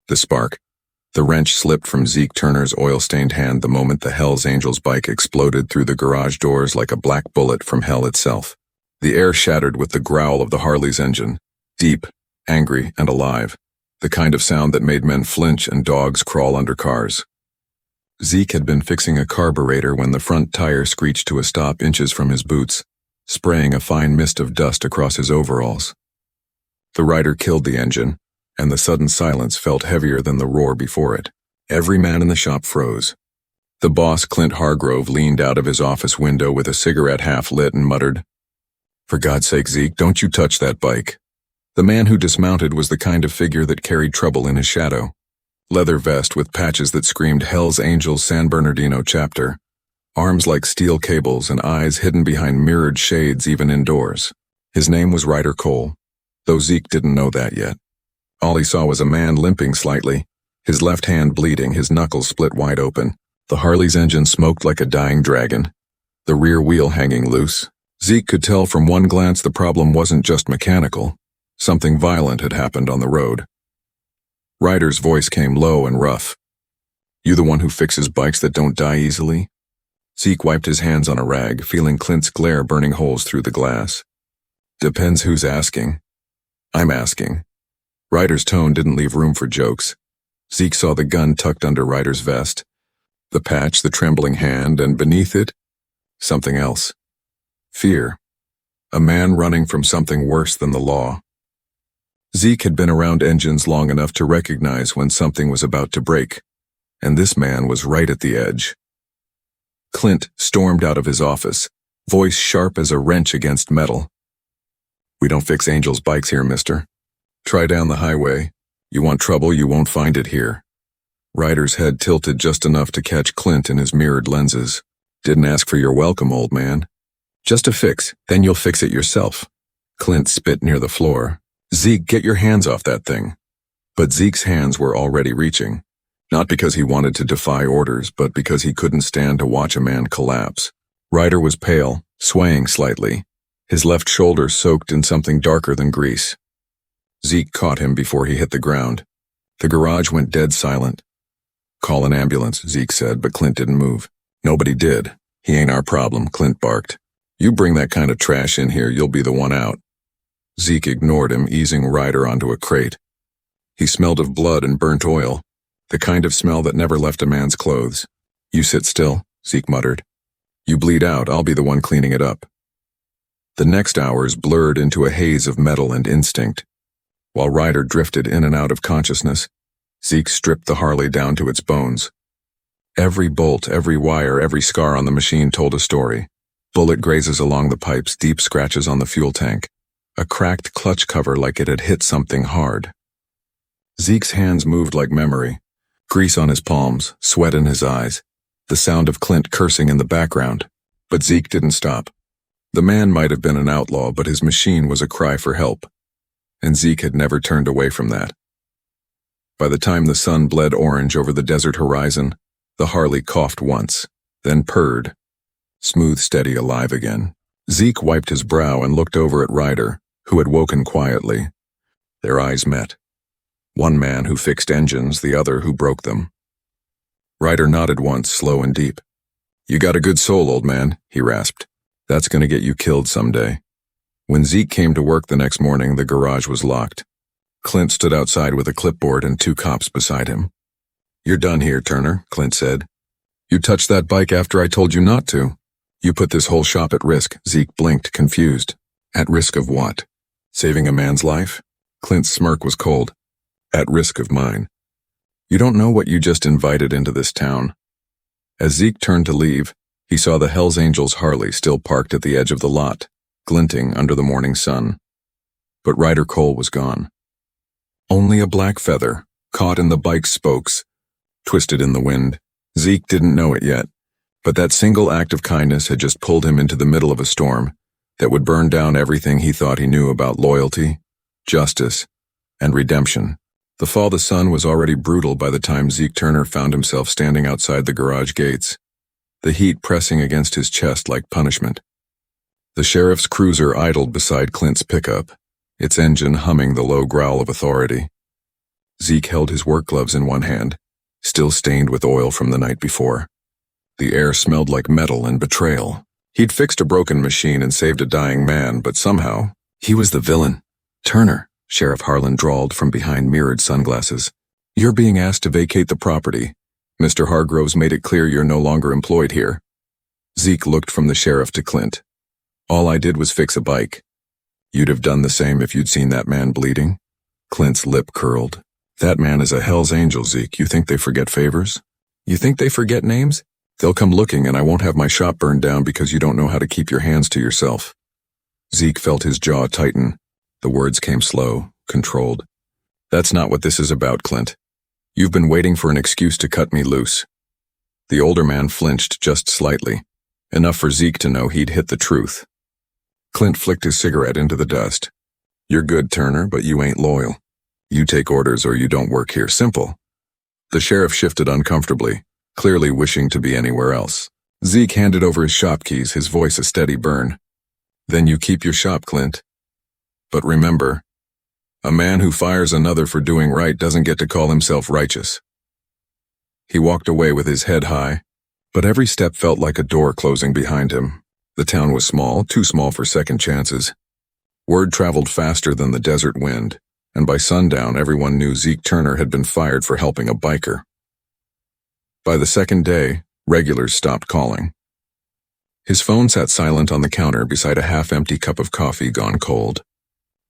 The spark. The wrench slipped from Zeke Turner's oil-stained hand the moment the Hells Angels bike exploded through the garage doors like a black bullet from hell itself. The air shattered with the growl of the Harley's engine, deep, angry, and alive, the kind of sound that made men flinch and dogs crawl under cars. Zeke had been fixing a carburetor when the front tire screeched to a stop inches from his boots, spraying a fine mist of dust across his overalls. The rider killed the engine, and the sudden silence felt heavier than the roar before it. Every man in the shop froze. The boss, Clint Hargrove, leaned out of his office window with a cigarette half lit and muttered, "For God's sake, Zeke, don't you touch that bike." The man who dismounted was the kind of figure that carried trouble in his shadow. Leather vest with patches that screamed Hell's Angels San Bernardino chapter, arms like steel cables and eyes hidden behind mirrored shades even indoors. His name was Ryder Cole, though Zeke didn't know that yet. All he saw was a man limping slightly, his left hand bleeding, his knuckles split wide open. The Harley's engine smoked like a dying dragon, the rear wheel hanging loose. Zeke could tell from one glance the problem wasn't just mechanical. Something violent had happened on the road. Ryder's voice came low and rough. "You the one who fixes bikes that don't die easily?" Zeke wiped his hands on a rag, feeling Clint's glare burning holes through the glass. "Depends who's asking." "I'm asking." Ryder's tone didn't leave room for jokes. Zeke saw the gun tucked under Ryder's vest, the patch, the trembling hand, and beneath it, something else. Fear. A man running from something worse than the law. Zeke had been around engines long enough to recognize when something was about to break, and this man was right at the edge. Clint stormed out of his office, voice sharp as a wrench against metal. "We don't fix Angels' bikes here, mister. Try down the highway. You want trouble, you won't find it here." Ryder's head tilted just enough to catch Clint in his mirrored lenses. "Didn't ask for your welcome, old man." "Just a fix, then you'll fix it yourself." Clint spit near the floor. "Zeke, get your hands off that thing." But Zeke's hands were already reaching, not because he wanted to defy orders, but because he couldn't stand to watch a man collapse. Ryder was pale, swaying slightly, his left shoulder soaked in something darker than grease. Zeke caught him before he hit the ground. The garage went dead silent. "Call an ambulance," Zeke said, but Clint didn't move. "Nobody did. He ain't our problem," Clint barked. "You bring that kind of trash in here, you'll be the one out." Zeke ignored him, easing Ryder onto a crate. He smelled of blood and burnt oil, the kind of smell that never left a man's clothes. "You sit still," Zeke muttered. "You bleed out, I'll be the one cleaning it up." The next hours blurred into a haze of metal and instinct. While Ryder drifted in and out of consciousness, Zeke stripped the Harley down to its bones. Every bolt, every wire, every scar on the machine told a story. Bullet grazes along the pipes, deep scratches on the fuel tank, a cracked clutch cover like it had hit something hard. Zeke's hands moved like memory, grease on his palms, sweat in his eyes, the sound of Clint cursing in the background. But Zeke didn't stop. The man might have been an outlaw, but his machine was a cry for help. And Zeke had never turned away from that. By the time the sun bled orange over the desert horizon, the Harley coughed once, then purred. Smooth, steady, alive again. Zeke wiped his brow and looked over at Ryder, who had woken quietly. Their eyes met. One man who fixed engines, the other who broke them. Ryder nodded once, slow and deep. "You got a good soul, old man," he rasped. "That's gonna get you killed someday." When Zeke came to work the next morning, the garage was locked. Clint stood outside with a clipboard and 2 cops beside him. "You're done here, Turner," Clint said. "You touched that bike after I told you not to. You put this whole shop at risk." Zeke blinked, confused. "At risk of what? Saving a man's life?" Clint's smirk was cold. "At risk of mine. You don't know what you just invited into this town." As Zeke turned to leave, he saw the Hells Angels Harley still parked at the edge of the lot, glinting under the morning sun. But Ryder Cole was gone. Only a black feather, caught in the bike's spokes, twisted in the wind. Zeke didn't know it yet, but that single act of kindness had just pulled him into the middle of a storm that would burn down everything he thought he knew about loyalty, justice, and redemption. The fall of the sun was already brutal by the time Zeke Turner found himself standing outside the garage gates, the heat pressing against his chest like punishment. The sheriff's cruiser idled beside Clint's pickup, its engine humming the low growl of authority. Zeke held his work gloves in one hand, still stained with oil from the night before. The air smelled like metal and betrayal. He'd fixed a broken machine and saved a dying man, but somehow, he was the villain. Turner, Sheriff Harlan drawled from behind mirrored sunglasses. You're being asked to vacate the property. Mr. Hargroves made it clear you're no longer employed here. Zeke looked from the sheriff to Clint. All I did was fix a bike. You'd have done the same if you'd seen that man bleeding? Clint's lip curled. That man is a Hell's Angel, Zeke. You think they forget favors? You think they forget names? They'll come looking and I won't have my shop burned down because you don't know how to keep your hands to yourself. Zeke felt his jaw tighten. The words came slow, controlled. That's not what this is about, Clint. You've been waiting for an excuse to cut me loose. The older man flinched just slightly, enough for Zeke to know he'd hit the truth. Clint flicked his cigarette into the dust. You're good, Turner, but you ain't loyal. You take orders or you don't work here. Simple. The sheriff shifted uncomfortably, clearly wishing to be anywhere else. Zeke handed over his shop keys, his voice a steady burn. Then you keep your shop, Clint. But remember, a man who fires another for doing right doesn't get to call himself righteous. He walked away with his head high, but every step felt like a door closing behind him. The town was small, too small for second chances. Word traveled faster than the desert wind, and by sundown everyone knew Zeke Turner had been fired for helping a biker. By the second day, regulars stopped calling. His phone sat silent on the counter beside a half-empty cup of coffee gone cold.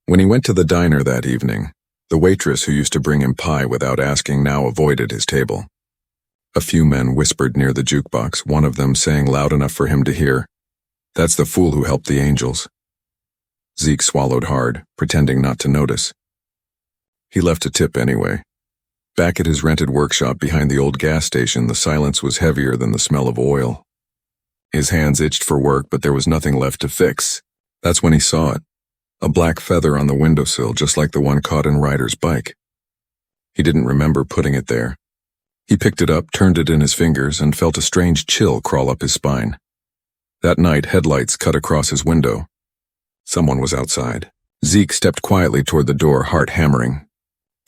When he went to the diner that evening, the waitress who used to bring him pie without asking now avoided his table. A few men whispered near the jukebox, one of them saying loud enough for him to hear, "That's the fool who helped the angels." Zeke swallowed hard, pretending not to notice. He left a tip anyway. Back at his rented workshop behind the old gas station, the silence was heavier than the smell of oil. His hands itched for work, but there was nothing left to fix. That's when he saw it. A black feather on the windowsill, just like the one caught in Ryder's bike. He didn't remember putting it there. He picked it up, turned it in his fingers, and felt a strange chill crawl up his spine. That night, headlights cut across his window. Someone was outside. Zeke stepped quietly toward the door, heart hammering.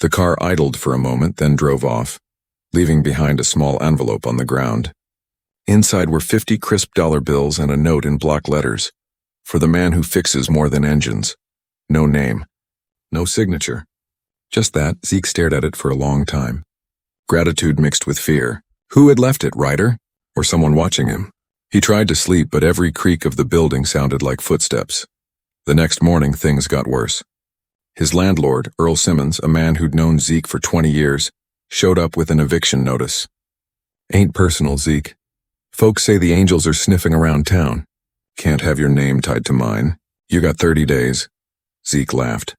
The car idled for a moment, then drove off, leaving behind a small envelope on the ground. Inside were 50 crisp dollar bills and a note in block letters. For the man who fixes more than engines. No name. No signature. Just that, Zeke stared at it for a long time. Gratitude mixed with fear. Who had left it, Ryder? Or someone watching him? He tried to sleep, but every creak of the building sounded like footsteps. The next morning, things got worse. His landlord, Earl Simmons, a man who'd known Zeke for 20 years, showed up with an eviction notice. Ain't personal, Zeke. Folks say the angels are sniffing around town. Can't have your name tied to mine. You got 30 days. Zeke laughed.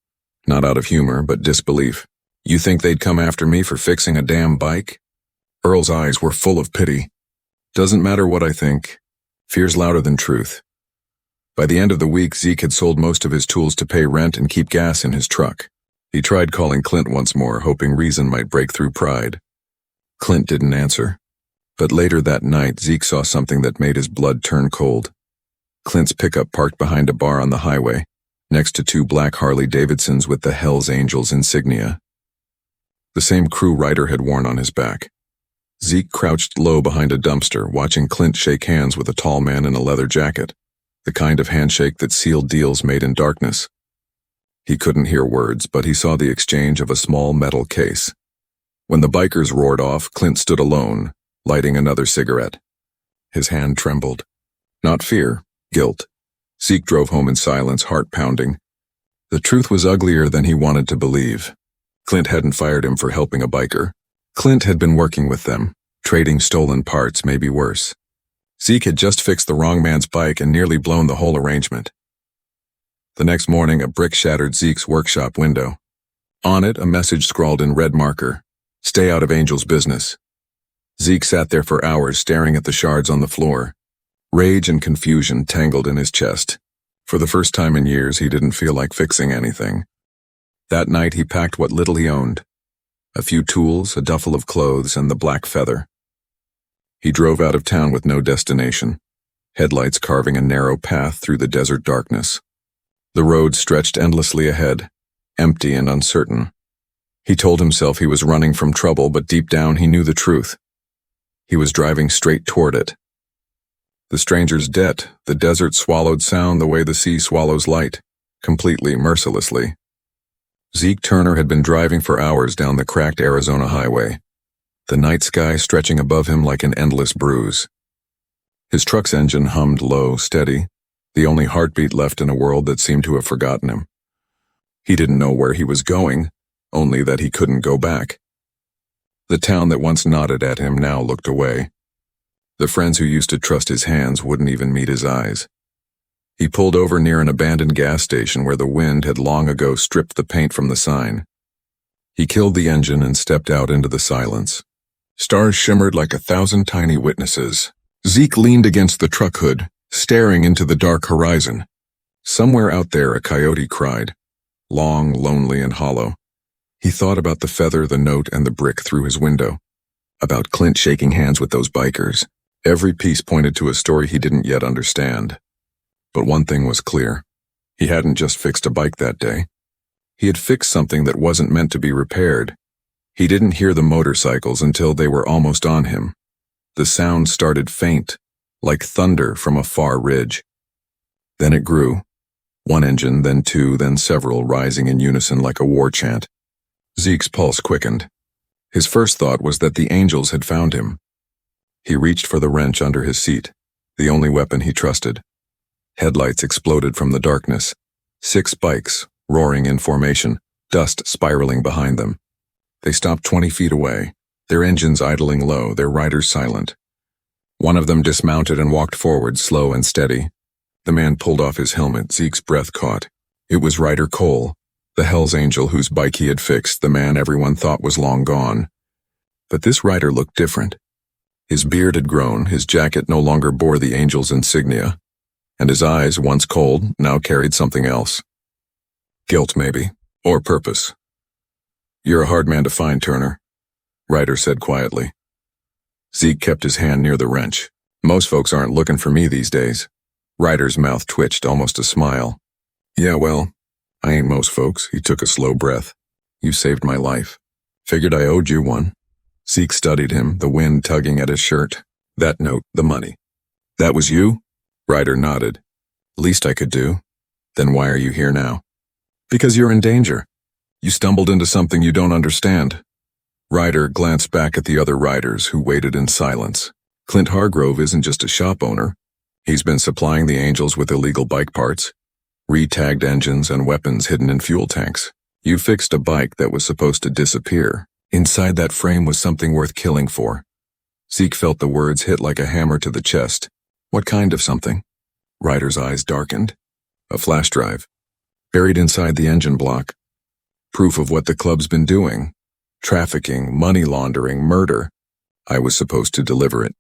Not out of humor, but disbelief. You think they'd come after me for fixing a damn bike? Earl's eyes were full of pity. Doesn't matter what I think. Fear's louder than truth. By the end of the week, Zeke had sold most of his tools to pay rent and keep gas in his truck. He tried calling Clint once more, hoping reason might break through pride. Clint didn't answer. But later that night, Zeke saw something that made his blood turn cold. Clint's pickup parked behind a bar on the highway, next to 2 black Harley-Davidsons with the Hell's Angels insignia. The same crew Ryder had worn on his back. Zeke crouched low behind a dumpster, watching Clint shake hands with a tall man in a leather jacket, the kind of handshake that sealed deals made in darkness. He couldn't hear words, but he saw the exchange of a small metal case. When the bikers roared off, Clint stood alone, lighting another cigarette. His hand trembled. Not fear, guilt. Zeke drove home in silence, heart pounding. The truth was uglier than he wanted to believe. Clint hadn't fired him for helping a biker. Clint had been working with them, trading stolen parts, maybe worse. Zeke had just fixed the wrong man's bike and nearly blown the whole arrangement. The next morning, a brick shattered Zeke's workshop window. On it, a message scrawled in red marker, "Stay out of Angel's business." Zeke sat there for hours staring at the shards on the floor. Rage and confusion tangled in his chest. For the first time in years, he didn't feel like fixing anything. That night, he packed what little he owned. A few tools, a duffel of clothes, and the black feather. He drove out of town with no destination, headlights carving a narrow path through the desert darkness. The road stretched endlessly ahead, empty and uncertain. He told himself he was running from trouble, but deep down he knew the truth. He was driving straight toward it. The stranger's debt, the desert swallowed sound the way the sea swallows light, completely, mercilessly. Zeke Turner had been driving for hours down the cracked Arizona highway, the night sky stretching above him like an endless bruise. His truck's engine hummed low, steady, the only heartbeat left in a world that seemed to have forgotten him. He didn't know where he was going, only that he couldn't go back. The town that once nodded at him now looked away. The friends who used to trust his hands wouldn't even meet his eyes. He pulled over near an abandoned gas station where the wind had long ago stripped the paint from the sign. He killed the engine and stepped out into the silence. Stars shimmered like 1,000 tiny witnesses. Zeke leaned against the truck hood, staring into the dark horizon. Somewhere out there a coyote cried, long, lonely, and hollow. He thought about the feather, the note, and the brick through his window. About Clint shaking hands with those bikers. Every piece pointed to a story he didn't yet understand. But one thing was clear. He hadn't just fixed a bike that day. He had fixed something that wasn't meant to be repaired. He didn't hear the motorcycles until they were almost on him. The sound started faint, like thunder from a far ridge. Then it grew. One engine, then two, then several, rising in unison like a war chant. Zeke's pulse quickened. His first thought was that the angels had found him. He reached for the wrench under his seat, the only weapon he trusted. Headlights exploded from the darkness. 6 bikes, roaring in formation, dust spiraling behind them. They stopped 20 feet away, their engines idling low, their riders silent. One of them dismounted and walked forward, slow and steady. The man pulled off his helmet. Zeke's breath caught. It was Ryder Cole, the Hell's Angel whose bike he had fixed, the man everyone thought was long gone. But this rider looked different. His beard had grown, his jacket no longer bore the Angel's insignia, and his eyes, once cold, now carried something else. Guilt, maybe, or purpose. "You're a hard man to find, Turner," Ryder said quietly. Zeke kept his hand near the wrench. "Most folks aren't looking for me these days." Ryder's mouth twitched, almost a smile. "Yeah, well, I ain't most folks." He took a slow breath. "You saved my life. Figured I owed you one." Zeke studied him, the wind tugging at his shirt. "That note, the money. That was you?" Ryder nodded. "Least I could do." "Then why are you here now?" "Because you're in danger. You stumbled into something you don't understand." Ryder glanced back at the other riders who waited in silence. Clint Hargrove isn't just a shop owner. He's been supplying the Angels with illegal bike parts, re-tagged engines, and weapons hidden in fuel tanks. You fixed a bike that was supposed to disappear. Inside that frame was something worth killing for. Zeke felt the words hit like a hammer to the chest. "What kind of something?" Ryder's eyes darkened. "A flash drive. Buried inside the engine block. Proof of what the club's been doing. Trafficking, money laundering, murder. I was supposed to deliver it.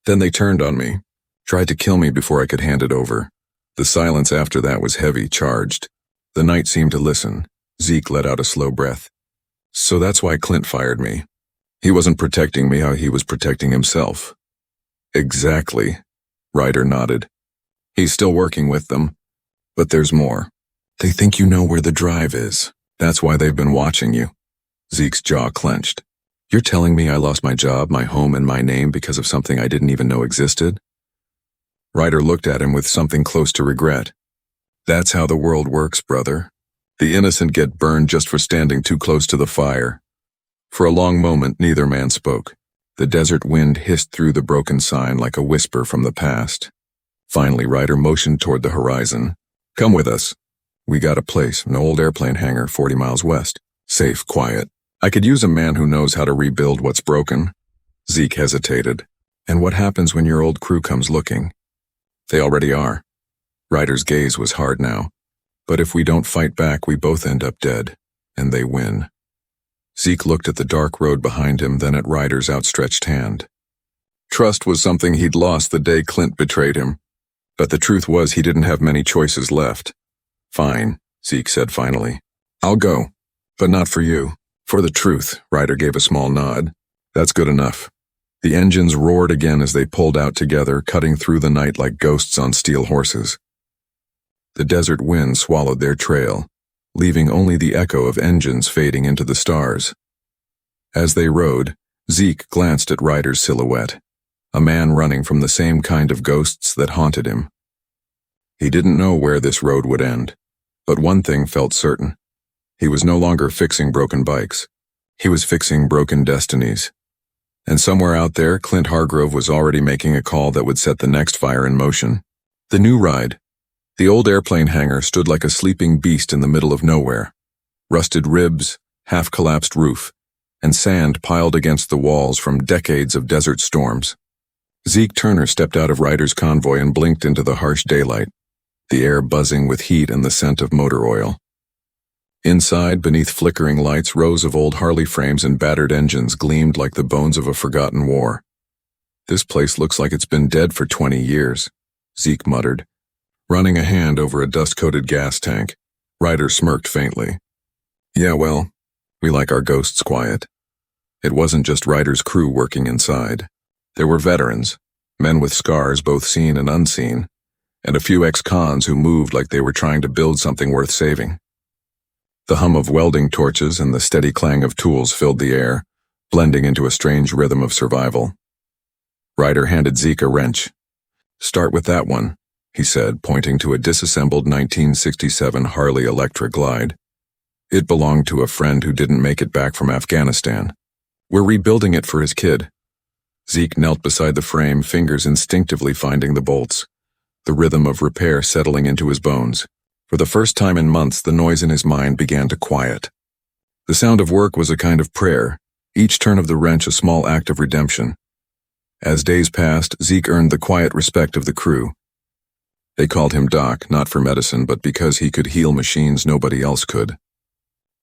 Then they turned on me. Tried to kill me before I could hand it over." The silence after that was heavy, charged. The night seemed to listen. Zeke let out a slow breath. "So that's why Clint fired me. He wasn't protecting me how he was protecting himself." "Exactly," Ryder nodded. "He's still working with them. But there's more. They think you know where the drive is. That's why they've been watching you." Zeke's jaw clenched. "You're telling me I lost my job, my home, and my name because of something I didn't even know existed?" Ryder looked at him with something close to regret. "That's how the world works, brother. The innocent get burned just for standing too close to the fire." For a long moment, neither man spoke. The desert wind hissed through the broken sign like a whisper from the past. Finally, Ryder motioned toward the horizon. "Come with us. We got a place, an old airplane hangar 40 miles west. Safe, quiet. I could use a man who knows how to rebuild what's broken." Zeke hesitated. "And what happens when your old crew comes looking?" "They already are." Ryder's gaze was hard now. "But if we don't fight back, we both end up dead, and they win." Zeke looked at the dark road behind him, then at Ryder's outstretched hand. Trust was something he'd lost the day Clint betrayed him. But the truth was he didn't have many choices left. "Fine," Zeke said finally. "I'll go, but not for you. For the truth." Ryder gave a small nod. "That's good enough." The engines roared again as they pulled out together, cutting through the night like ghosts on steel horses. The desert wind swallowed their trail, leaving only the echo of engines fading into the stars. As they rode, Zeke glanced at Ryder's silhouette, a man running from the same kind of ghosts that haunted him. He didn't know where this road would end, but one thing felt certain. He was no longer fixing broken bikes. He was fixing broken destinies. And somewhere out there, Clint Hargrove was already making a call that would set the next fire in motion. The new ride. The old airplane hangar stood like a sleeping beast in the middle of nowhere. Rusted ribs, half-collapsed roof, and sand piled against the walls from decades of desert storms. Zeke Turner stepped out of Ryder's convoy and blinked into the harsh daylight, the air buzzing with heat and the scent of motor oil. Inside, beneath flickering lights, rows of old Harley frames and battered engines gleamed like the bones of a forgotten war. "This place looks like it's been dead for 20 years, Zeke muttered, running a hand over a dust-coated gas tank. Ryder smirked faintly. "Yeah, well, we like our ghosts quiet." It wasn't just Ryder's crew working inside. There were veterans, men with scars both seen and unseen, and a few ex-cons who moved like they were trying to build something worth saving. The hum of welding torches and the steady clang of tools filled the air, blending into a strange rhythm of survival. Ryder handed Zeke a wrench. "Start with that one," he said, pointing to a disassembled 1967 Harley Electra Glide. It belonged to a friend who didn't make it back from Afghanistan. "We're rebuilding it for his kid." Zeke knelt beside the frame, fingers instinctively finding the bolts, the rhythm of repair settling into his bones. For the first time in months, the noise in his mind began to quiet. The sound of work was a kind of prayer, each turn of the wrench a small act of redemption. As days passed, Zeke earned the quiet respect of the crew. They called him Doc, not for medicine, but because he could heal machines nobody else could.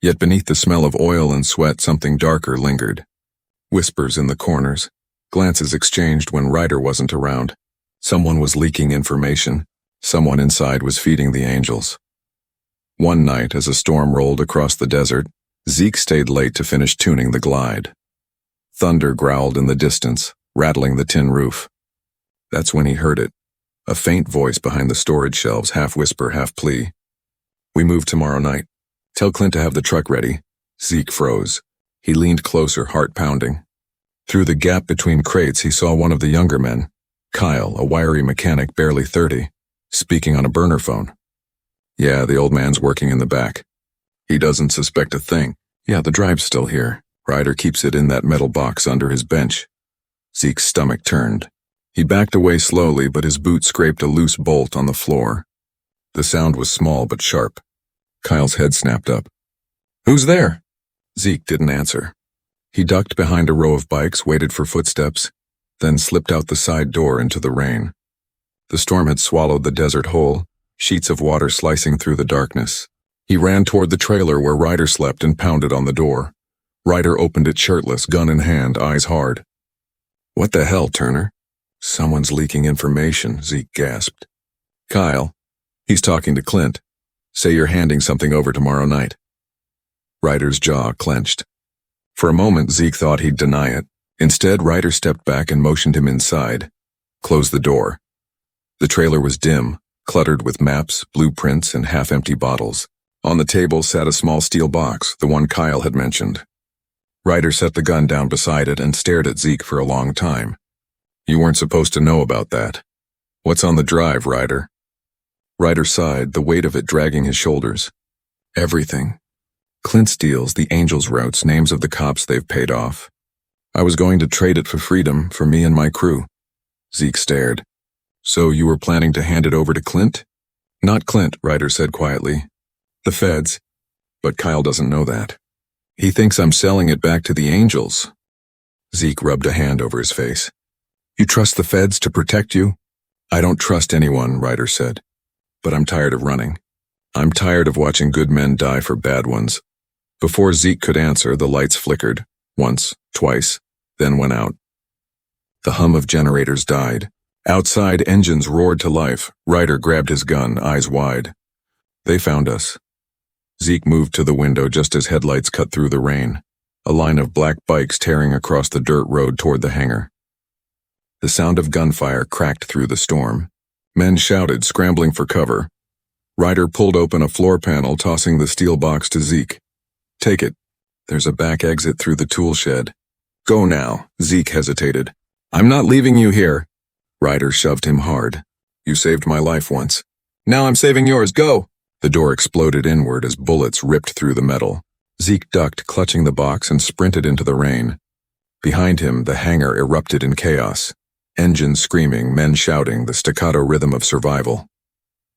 Yet beneath the smell of oil and sweat, something darker lingered. Whispers in the corners, glances exchanged when Ryder wasn't around. Someone was leaking information. Someone inside was feeding the angels. One night, as a storm rolled across the desert, Zeke stayed late to finish tuning the Glide. Thunder growled in the distance, rattling the tin roof. That's when he heard it, a faint voice behind the storage shelves, half whisper, half plea. "We move tomorrow night. Tell Clint to have the truck ready." Zeke froze. He leaned closer, heart pounding. Through the gap between crates, he saw one of the younger men, Kyle, a wiry mechanic barely 30. Speaking on a burner phone. "Yeah, the old man's working in the back. He doesn't suspect a thing. Yeah, the drive's still here. Ryder keeps it in that metal box under his bench." Zeke's stomach turned. He backed away slowly, but his boot scraped a loose bolt on the floor. The sound was small but sharp. Kyle's head snapped up. "Who's there?" Zeke didn't answer. He ducked behind a row of bikes, waited for footsteps, then slipped out the side door into the rain. The storm had swallowed the desert whole, sheets of water slicing through the darkness. He ran toward the trailer where Ryder slept and pounded on the door. Ryder opened it shirtless, gun in hand, eyes hard. "What the hell, Turner?" "Someone's leaking information," Zeke gasped. "Kyle, he's talking to Clint. Say you're handing something over tomorrow night." Ryder's jaw clenched. For a moment, Zeke thought he'd deny it. Instead, Ryder stepped back and motioned him inside. Closed the door. The trailer was dim, cluttered with maps, blueprints, and half-empty bottles. On the table sat a small steel box, the one Kyle had mentioned. Ryder set the gun down beside it and stared at Zeke for a long time. "You weren't supposed to know about that. What's on the drive, Ryder?" Ryder sighed, the weight of it dragging his shoulders. "Everything. Clint's deals, the Angels routes, names of the cops they've paid off. I was going to trade it for freedom, for me and my crew." Zeke stared. "So you were planning to hand it over to Clint?" "Not Clint," Ryder said quietly. "The feds. But Kyle doesn't know that. He thinks I'm selling it back to the Angels." Zeke rubbed a hand over his face. "You trust the feds to protect you?" "I don't trust anyone," Ryder said. "But I'm tired of running. I'm tired of watching good men die for bad ones." Before Zeke could answer, the lights flickered, once, twice, then went out. The hum of generators died. Outside, engines roared to life. Ryder grabbed his gun, eyes wide. "They found us." Zeke moved to the window just as headlights cut through the rain, a line of black bikes tearing across the dirt road toward the hangar. The sound of gunfire cracked through the storm. Men shouted, scrambling for cover. Ryder pulled open a floor panel, tossing the steel box to Zeke. Take it. There's a back exit through the tool shed. Go now, Zeke hesitated. I'm not leaving you here. Ryder shoved him hard. You saved my life once. Now I'm saving yours, go! The door exploded inward as bullets ripped through the metal. Zeke ducked, clutching the box, and sprinted into the rain. Behind him, the hangar erupted in chaos. Engines screaming, men shouting, the staccato rhythm of survival.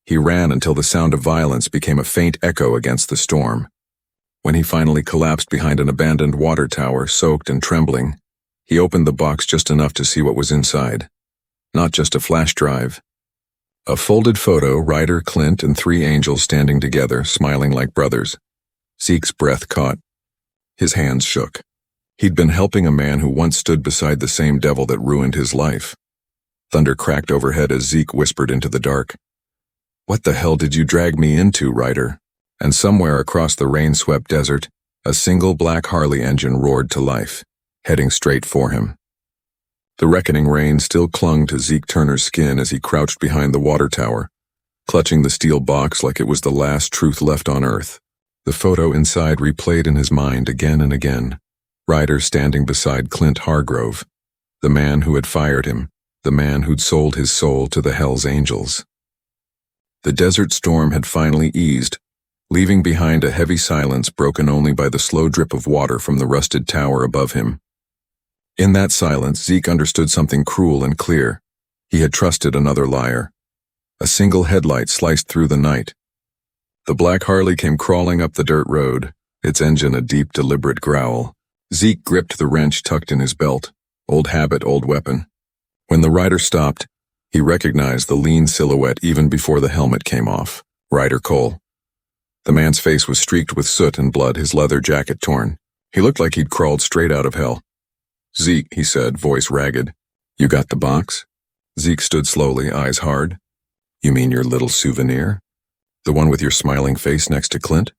He ran until the sound of violence became a faint echo against the storm. When he finally collapsed behind an abandoned water tower, soaked and trembling, he opened the box just enough to see what was inside. Not just a flash drive. A folded photo, Ryder, Clint, and 3 angels standing together, smiling like brothers. Zeke's breath caught. His hands shook. He'd been helping a man who once stood beside the same devil that ruined his life. Thunder cracked overhead as Zeke whispered into the dark. What the hell did you drag me into, Ryder? And somewhere across the rain-swept desert, a single black Harley engine roared to life, heading straight for him. The reckoning rain still clung to Zeke Turner's skin as he crouched behind the water tower, clutching the steel box like it was the last truth left on Earth. The photo inside replayed in his mind again and again. Ryder standing beside Clint Hargrove, the man who had fired him, the man who'd sold his soul to the Hell's Angels. The desert storm had finally eased, leaving behind a heavy silence broken only by the slow drip of water from the rusted tower above him. In that silence, Zeke understood something cruel and clear. He had trusted another liar. A single headlight sliced through the night. The black Harley came crawling up the dirt road, its engine a deep, deliberate growl. Zeke gripped the wrench tucked in his belt. Old habit, old weapon. When the rider stopped, he recognized the lean silhouette even before the helmet came off. Ryder Cole. The man's face was streaked with soot and blood, his leather jacket torn. He looked like he'd crawled straight out of hell. Zeke, he said, voice ragged. You got the box? Zeke stood slowly, eyes hard. You mean your little souvenir? The one with your smiling face next to Clint?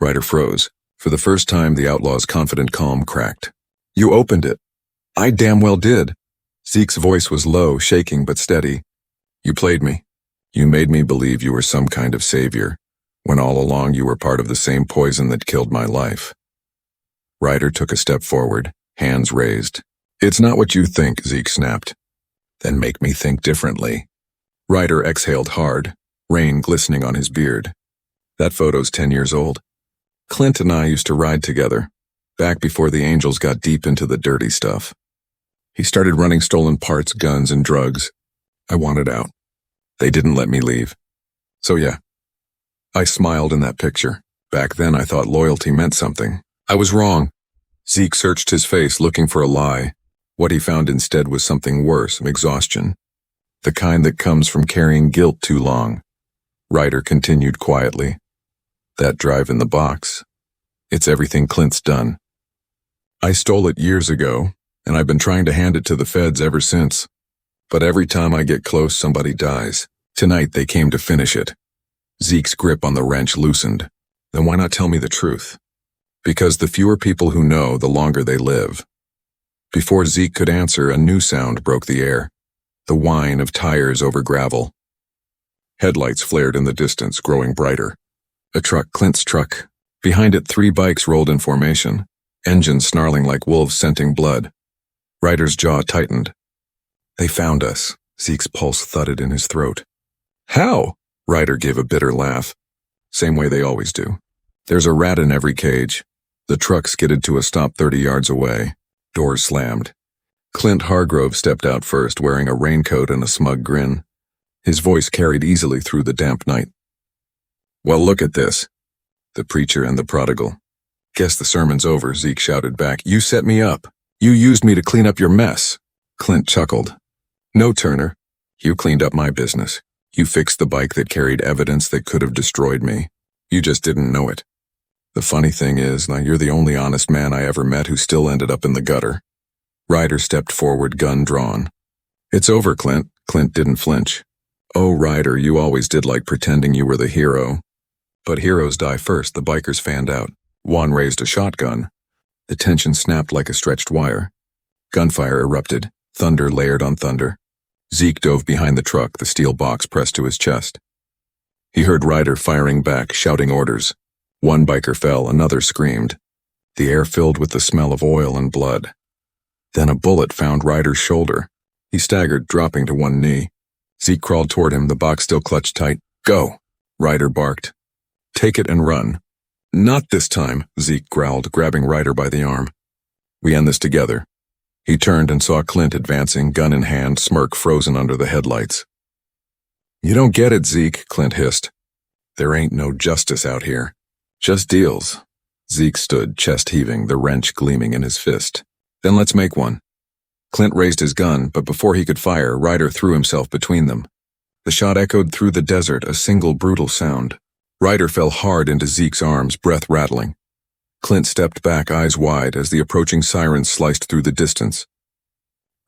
Ryder froze. For the first time, the outlaw's confident calm cracked. You opened it. I damn well did. Zeke's voice was low, shaking but steady. You played me. You made me believe you were some kind of savior, when all along you were part of the same poison that killed my life. Ryder took a step forward, hands raised. It's not what you think, Zeke snapped. Then make me think differently. Ryder exhaled hard, rain glistening on his beard. That photo's 10 years old. Clint and I used to ride together, back before the Angels got deep into the dirty stuff. He started running stolen parts, guns, and drugs. I wanted out. They didn't let me leave. So yeah, I smiled in that picture. Back then I thought loyalty meant something. I was wrong. Zeke searched his face looking for a lie. What he found instead was something worse, exhaustion. The kind that comes from carrying guilt too long. Ryder continued quietly. That drive in the box. It's everything Clint's done. I stole it years ago, and I've been trying to hand it to the feds ever since. But every time I get close, somebody dies. Tonight they came to finish it. Zeke's grip on the wrench loosened. Then why not tell me the truth? Because the fewer people who know, the longer they live. Before Zeke could answer, a new sound broke the air. The whine of tires over gravel. Headlights flared in the distance, growing brighter. A truck, Clint's truck. Behind it, 3 bikes rolled in formation, engines snarling like wolves scenting blood. Ryder's jaw tightened. They found us. Zeke's pulse thudded in his throat. How? Ryder gave a bitter laugh. Same way they always do. There's a rat in every cage. The truck skidded to a stop 30 yards away. Doors slammed. Clint Hargrove stepped out first, wearing a raincoat and a smug grin. His voice carried easily through the damp night. Well, look at this. The preacher and the prodigal. Guess the sermon's over, Zeke shouted back. You set me up. You used me to clean up your mess. Clint chuckled. No, Turner. You cleaned up my business. You fixed the bike that carried evidence that could have destroyed me. You just didn't know it. The funny thing is, now you're the only honest man I ever met who still ended up in the gutter. Ryder stepped forward, gun drawn. It's over, Clint. Clint didn't flinch. Oh, Ryder, you always did like pretending you were the hero. But heroes die first, the bikers fanned out. One raised a shotgun. The tension snapped like a stretched wire. Gunfire erupted, thunder layered on thunder. Zeke dove behind the truck, the steel box pressed to his chest. He heard Ryder firing back, shouting orders. One biker fell, another screamed. The air filled with the smell of oil and blood. Then a bullet found Ryder's shoulder. He staggered, dropping to one knee. Zeke crawled toward him, the box still clutched tight. Go! Ryder barked. Take it and run. Not this time, Zeke growled, grabbing Ryder by the arm. We end this together. He turned and saw Clint advancing, gun in hand, smirk frozen under the headlights. You don't get it, Zeke, Clint hissed. There ain't no justice out here. Just deals. Zeke stood, chest heaving, the wrench gleaming in his fist. Then let's make one. Clint raised his gun, but before he could fire, Ryder threw himself between them. The shot echoed through the desert, a single brutal sound. Ryder fell hard into Zeke's arms, breath rattling. Clint stepped back, eyes wide, as the approaching sirens sliced through the distance.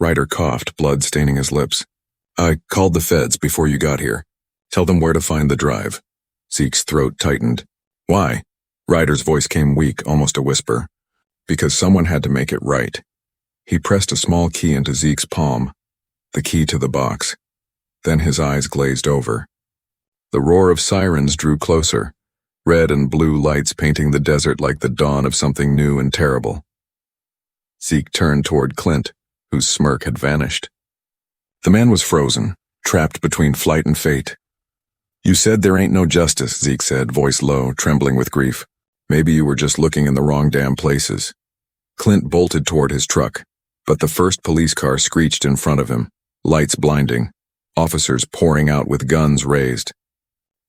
Ryder coughed, blood staining his lips. I called the feds before you got here. Tell them where to find the drive. Zeke's throat tightened. Why? Ryder's voice came weak, almost a whisper. Because someone had to make it right. He pressed a small key into Zeke's palm, the key to the box. Then his eyes glazed over. The roar of sirens drew closer, red and blue lights painting the desert like the dawn of something new and terrible. Zeke turned toward Clint, whose smirk had vanished. The man was frozen, trapped between flight and fate. You said there ain't no justice, Zeke said, voice low, trembling with grief. Maybe you were just looking in the wrong damn places. Clint bolted toward his truck, but the first police car screeched in front of him, lights blinding, officers pouring out with guns raised.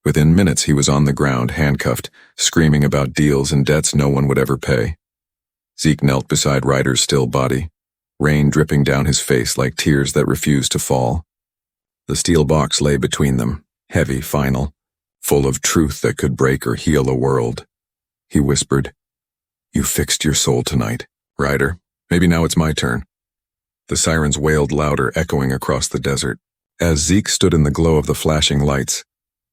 Within minutes he was on the ground, handcuffed, screaming about deals and debts no one would ever pay. Zeke knelt beside Ryder's still body, rain dripping down his face like tears that refused to fall. The steel box lay between them, heavy, final, full of truth that could break or heal a world. He whispered, You fixed your soul tonight, Ryder. Maybe now it's my turn. The sirens wailed louder, echoing across the desert. As Zeke stood in the glow of the flashing lights,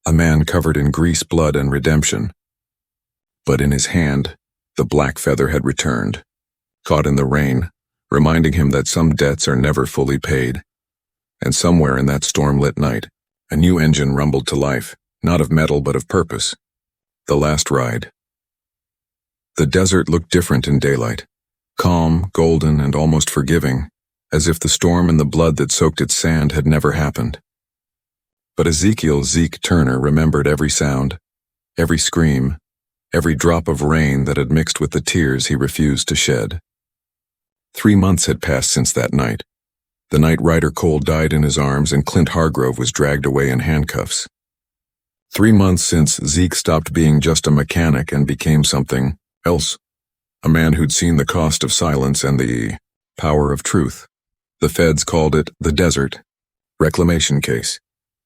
a man covered in grease, blood, and redemption. But in his hand, the black feather had returned, caught in the rain, reminding him that some debts are never fully paid. And somewhere in that storm-lit night, a new engine rumbled to life, not of metal but of purpose. The last ride. The desert looked different in daylight, calm, golden, and almost forgiving, as if the storm and the blood that soaked its sand had never happened. But Zeke Turner remembered every sound, every scream, every drop of rain that had mixed with the tears he refused to shed. 3 months had passed since that night, the night Ryder Cole died in his arms and Clint Hargrove was dragged away in handcuffs. 3 months since Zeke stopped being just a mechanic and became something else, a man who'd seen the cost of silence and the power of truth. The feds called it the desert reclamation case.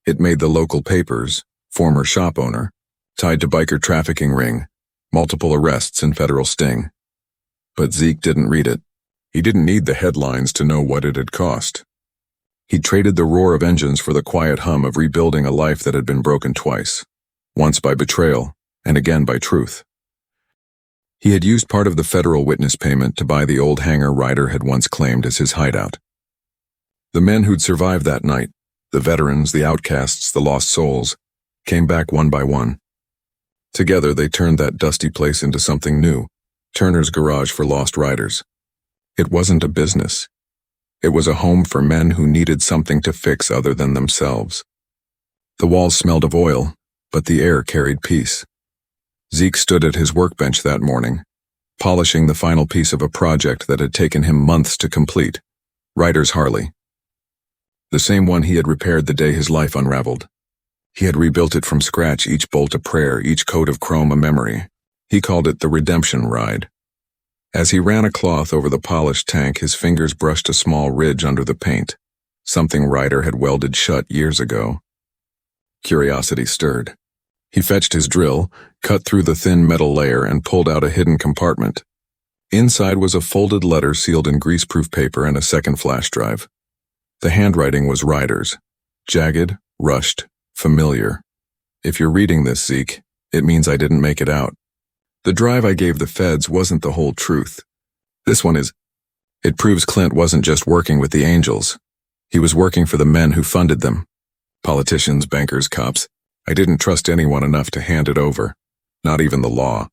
It made the local papers, former shop owner, tied to biker trafficking ring, multiple arrests and federal sting. But Zeke didn't read it. He didn't need the headlines to know what it had cost. He traded the roar of engines for the quiet hum of rebuilding a life that had been broken twice, once by betrayal and again by truth. He had used part of the federal witness payment to buy the old hangar Ryder had once claimed as his hideout. The men who'd survived that night, the veterans, the outcasts, the lost souls, came back one by one. Together they turned that dusty place into something new, Turner's Garage for Lost Riders. It wasn't a business. It was a home for men who needed something to fix other than themselves. The walls smelled of oil, but the air carried peace. Zeke stood at his workbench that morning, polishing the final piece of a project that had taken him months to complete, Ryder's Harley. The same one he had repaired the day his life unraveled. He had rebuilt it from scratch, each bolt a prayer, each coat of chrome a memory. He called it the redemption ride. As he ran a cloth over the polished tank, his fingers brushed a small ridge under the paint, something Ryder had welded shut years ago. Curiosity stirred. He fetched his drill, cut through the thin metal layer, and pulled out a hidden compartment. Inside was a folded letter sealed in greaseproof paper and a second flash drive. The handwriting was Ryder's, jagged, rushed, familiar. If you're reading this, Zeke, it means I didn't make it out. The drive I gave the feds wasn't the whole truth. This one is. It proves Clint wasn't just working with the angels. He was working for the men who funded them. Politicians, bankers, cops. I didn't trust anyone enough to hand it over, not even the law.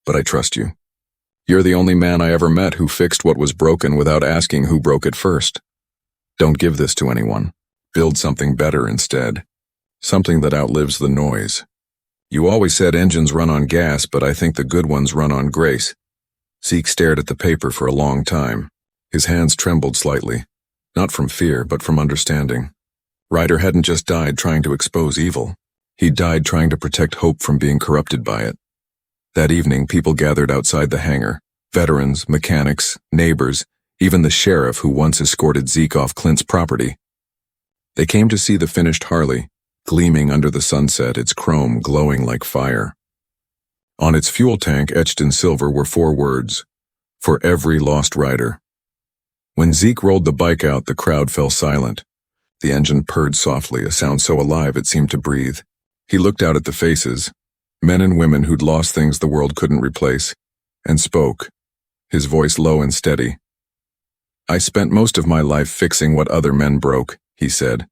But I trust you. You're the only man I ever met who fixed what was broken without asking who broke it first. Don't give this to anyone. Build something better instead. Something that outlives the noise. You always said engines run on gas, but I think the good ones run on grace. Zeke stared at the paper for a long time. His hands trembled slightly, not from fear, but from understanding. Ryder hadn't just died trying to expose evil. He died trying to protect hope from being corrupted by it. That evening, people gathered outside the hangar. Veterans, mechanics, neighbors, even the sheriff who once escorted Zeke off Clint's property. They came to see the finished Harley, gleaming under the sunset, its chrome glowing like fire. On its fuel tank, etched in silver, were 4 words: "For every lost rider." When Zeke rolled the bike out, the crowd fell silent. The engine purred softly, a sound so alive it seemed to breathe. He looked out at the faces, men and women who'd lost things the world couldn't replace, and spoke, his voice low and steady. "I spent most of my life fixing what other men broke," he said.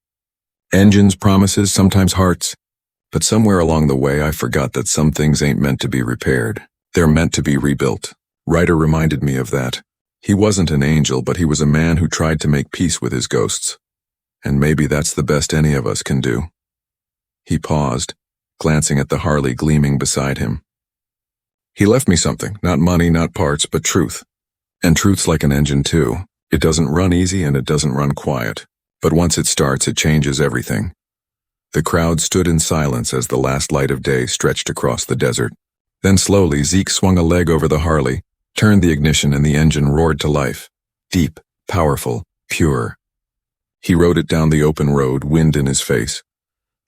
"Engines, promises, sometimes hearts. But somewhere along the way I forgot that some things ain't meant to be repaired. They're meant to be rebuilt." Ryder reminded me of that. He wasn't an angel, but he was a man who tried to make peace with his ghosts. And maybe that's the best any of us can do. He paused, glancing at the Harley gleaming beside him. "He left me something, not money, not parts, but truth. And truth's like an engine too. It doesn't run easy and it doesn't run quiet. But once it starts, it changes everything." The crowd stood in silence as the last light of day stretched across the desert. Then slowly, Zeke swung a leg over the Harley, turned the ignition, and the engine roared to life. Deep, powerful, pure. He rode it down the open road, wind in his face.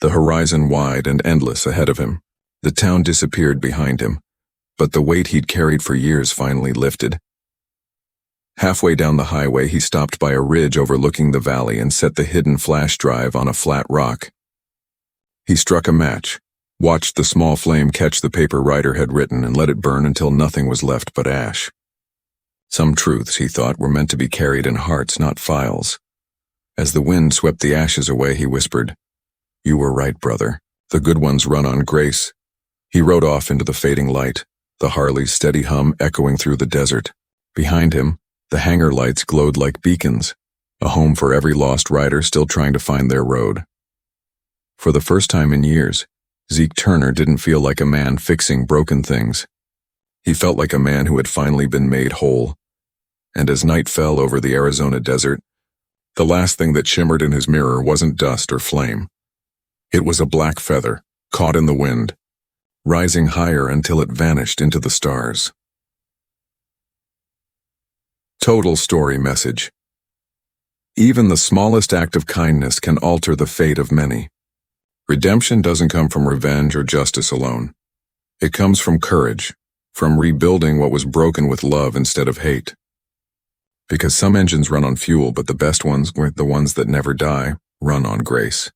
The horizon wide and endless ahead of him. The town disappeared behind him, but the weight he'd carried for years finally lifted. Halfway down the highway, he stopped by a ridge overlooking the valley and set the hidden flash drive on a flat rock. He struck a match, watched the small flame catch the paper Ryder had written, and let it burn until nothing was left but ash. Some truths, he thought, were meant to be carried in hearts, not files. As the wind swept the ashes away, he whispered, "You were right, brother. The good ones run on grace." He rode off into the fading light, the Harley's steady hum echoing through the desert. Behind him, the hangar lights glowed like beacons, a home for every lost rider still trying to find their road. For the first time in years, Zeke Turner didn't feel like a man fixing broken things. He felt like a man who had finally been made whole. And as night fell over the Arizona desert, the last thing that shimmered in his mirror wasn't dust or flame. It was a black feather, caught in the wind, rising higher until it vanished into the stars. Total story message. Even the smallest act of kindness can alter the fate of many. Redemption doesn't come from revenge or justice alone. It comes from courage, from rebuilding what was broken with love instead of hate. Because some engines run on fuel, but the best ones, the ones that never die, run on grace.